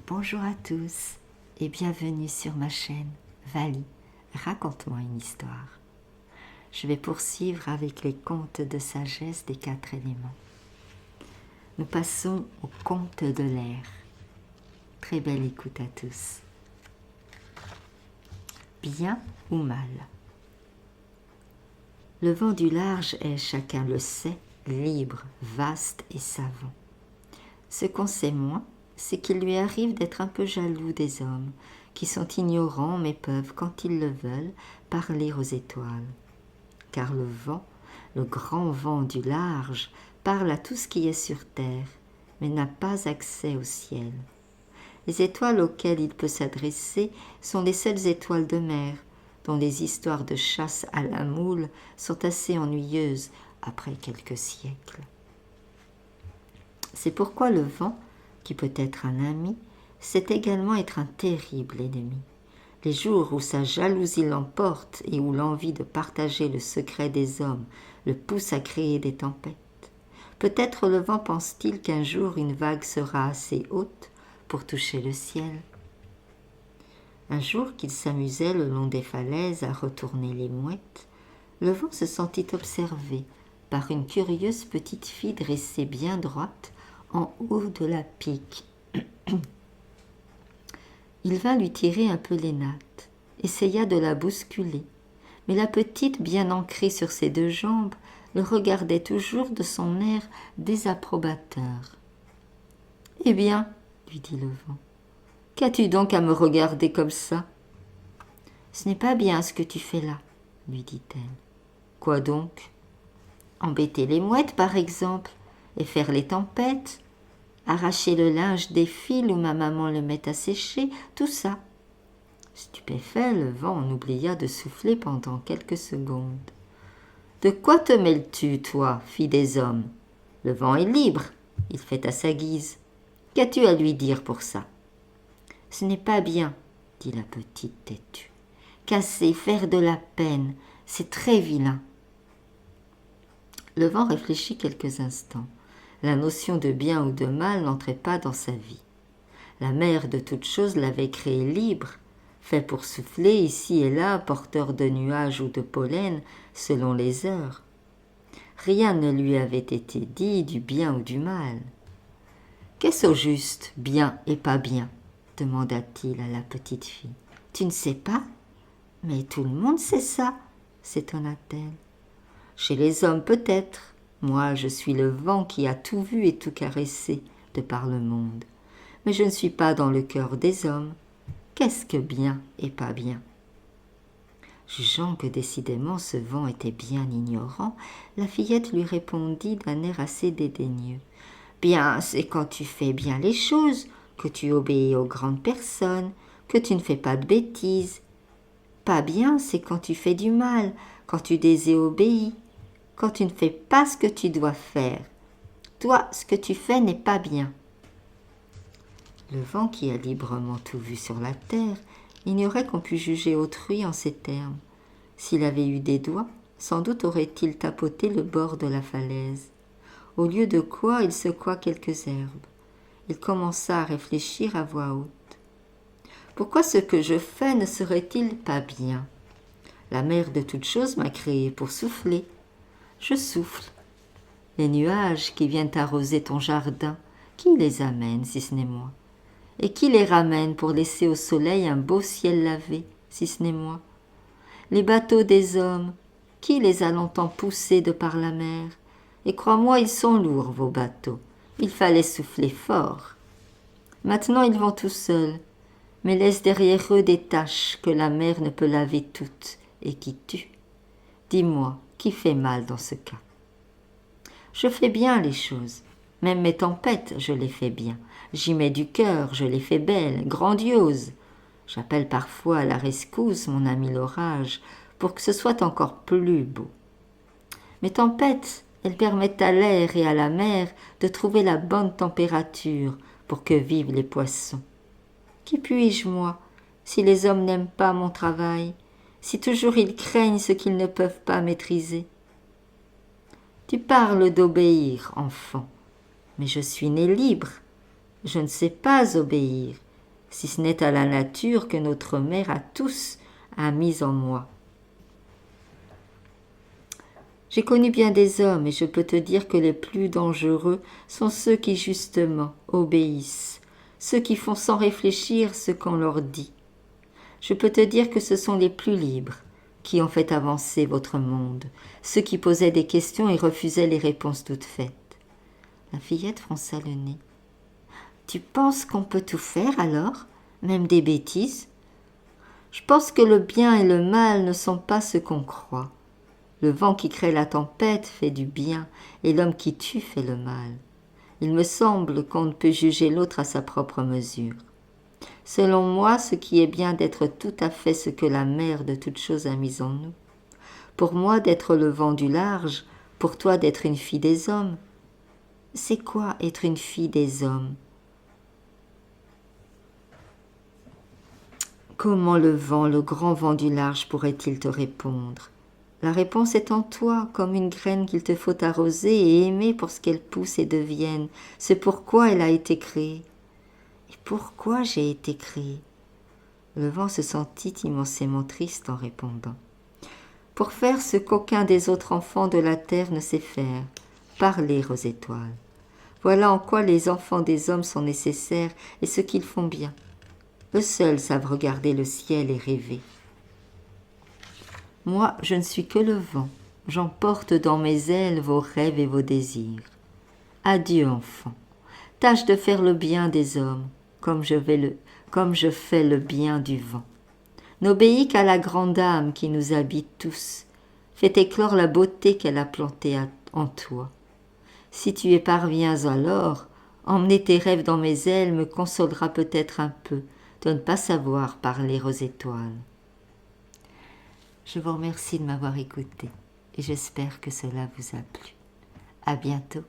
Bonjour à tous et bienvenue sur ma chaîne Vali, raconte-moi une histoire. Je vais poursuivre avec les contes de sagesse des 4 éléments. Nous passons au conte de l'air. Très belle écoute à tous. Bien ou mal? Le vent du large est, chacun le sait, libre, vaste et savant. Ce qu'on sait moins, c'est qu'il lui arrive d'être un peu jaloux des hommes, qui sont ignorants mais peuvent, quand ils le veulent, parler aux étoiles. Car le vent, le grand vent du large, parle à tout ce qui est sur terre, mais n'a pas accès au ciel. Les étoiles auxquelles il peut s'adresser sont les seules étoiles de mer, dont les histoires de chasse à la moule sont assez ennuyeuses après quelques siècles. C'est pourquoi le vent, qui peut être un ami, sait également être un terrible ennemi. Les jours où sa jalousie l'emporte et où l'envie de partager le secret des hommes le pousse à créer des tempêtes. Peut-être le vent pense-t-il qu'un jour une vague sera assez haute pour toucher le ciel. Un jour qu'il s'amusait le long des falaises à retourner les mouettes, le vent se sentit observé par une curieuse petite fille dressée bien droite en haut de la pique. Il vint lui tirer un peu les nattes, essaya de la bousculer, mais la petite, bien ancrée sur ses 2 jambes, le regardait toujours de son air désapprobateur. « Eh bien, lui dit le vent, qu'as-tu donc à me regarder comme ça ?»« Ce n'est pas bien ce que tu fais là, lui dit-elle. »« Quoi donc ? Embêter les mouettes, par exemple, et faire les tempêtes, arracher le linge des fils où ma maman le met à sécher, tout ça. » Stupéfait, le vent en oublia de souffler pendant quelques secondes. « De quoi te mêles-tu, toi, fille des hommes ? Le vent est libre, il fait à sa guise. Qu'as-tu à lui dire pour ça ?»« Ce n'est pas bien, dit la petite têtue. Casser, faire de la peine, c'est très vilain. » Le vent réfléchit quelques instants. La notion de bien ou de mal n'entrait pas dans sa vie. La mère de toutes choses l'avait créé libre, fait pour souffler ici et là, porteur de nuages ou de pollen, selon les heures. Rien ne lui avait été dit du bien ou du mal. « Qu'est-ce au juste, bien et pas bien ?» demanda-t-il à la petite fille. « Tu ne sais pas ? Mais tout le monde sait ça, » s'étonna-t-elle. « Chez les hommes peut-être. Moi, je suis le vent qui a tout vu et tout caressé de par le monde. Mais je ne suis pas dans le cœur des hommes. Qu'est-ce que bien et pas bien ?» Jugeant que décidément ce vent était bien ignorant, la fillette lui répondit d'un air assez dédaigneux. « Bien, c'est quand tu fais bien les choses, que tu obéis aux grandes personnes, que tu ne fais pas de bêtises. Pas bien, c'est quand tu fais du mal, quand tu désobéis, quand tu ne fais pas ce que tu dois faire. Toi, ce que tu fais n'est pas bien. » Le vent, qui a librement tout vu sur la terre, ignorait qu'on pût juger autrui en ces termes. S'il avait eu des doigts, sans doute aurait-il tapoté le bord de la falaise. Au lieu de quoi, il secoua quelques herbes. Il commença à réfléchir à voix haute. Pourquoi ce que je fais ne serait-il pas bien ? La mère de toutes choses m'a créé pour souffler. Je souffle. Les nuages qui viennent arroser ton jardin, qui les amène si ce n'est moi ? Et qui les ramène pour laisser au soleil un beau ciel lavé, si ce n'est moi ? Les bateaux des hommes, qui les a longtemps poussés de par la mer ? Et crois-moi, ils sont lourds, vos bateaux. Il fallait souffler fort. Maintenant, ils vont tout seuls, mais laissent derrière eux des taches que la mer ne peut laver toutes et qui tuent. Dis-moi, qui fait mal dans ce cas ? Je fais bien les choses. Même mes tempêtes, je les fais bien. J'y mets du cœur, je les fais belles, grandioses. J'appelle parfois à la rescousse mon ami l'orage pour que ce soit encore plus beau. Mes tempêtes, elles permettent à l'air et à la mer de trouver la bonne température pour que vivent les poissons. Qui puis-je, moi, si les hommes n'aiment pas mon travail, si toujours ils craignent ce qu'ils ne peuvent pas maîtriser ? Tu parles d'obéir, enfant, mais je suis né libre. Je ne sais pas obéir, si ce n'est à la nature que notre mère à tous a mise en moi. J'ai connu bien des hommes et je peux te dire que les plus dangereux sont ceux qui justement obéissent, ceux qui font sans réfléchir ce qu'on leur dit. Je peux te dire que ce sont les plus libres qui ont fait avancer votre monde, ceux qui posaient des questions et refusaient les réponses toutes faites. La fillette fronça le nez. Tu penses qu'on peut tout faire alors, même des bêtises? Je pense que le bien et le mal ne sont pas ce qu'on croit. Le vent qui crée la tempête fait du bien et l'homme qui tue fait le mal. Il me semble qu'on ne peut juger l'autre à sa propre mesure. Selon moi, ce qui est bien d'être tout à fait ce que la mère de toutes choses a mis en nous. Pour moi, d'être le vent du large, pour toi, d'être une fille des hommes. C'est quoi être une fille des hommes? Comment le vent, le grand vent du large, pourrait-il te répondre? La réponse est en toi, comme une graine qu'il te faut arroser et aimer pour ce qu'elle pousse et devienne. C'est pourquoi elle a été créée. Et pourquoi j'ai été créée? Le vent se sentit immensément triste en répondant. Pour faire ce qu'aucun des autres enfants de la terre ne sait faire, parler aux étoiles. Voilà en quoi les enfants des hommes sont nécessaires et ce qu'ils font bien. Eux seuls savent regarder le ciel et rêver. Moi, je ne suis que le vent. J'emporte dans mes ailes vos rêves et vos désirs. Adieu, enfant. Tâche de faire le bien des hommes, comme je fais le bien du vent. N'obéis qu'à la grande âme qui nous habite tous. Fais éclore la beauté qu'elle a plantée en toi. Si tu y parviens alors, emmener tes rêves dans mes ailes me consolera peut-être un peu de ne pas savoir parler aux étoiles. Je vous remercie de m'avoir écouté et j'espère que cela vous a plu. À bientôt.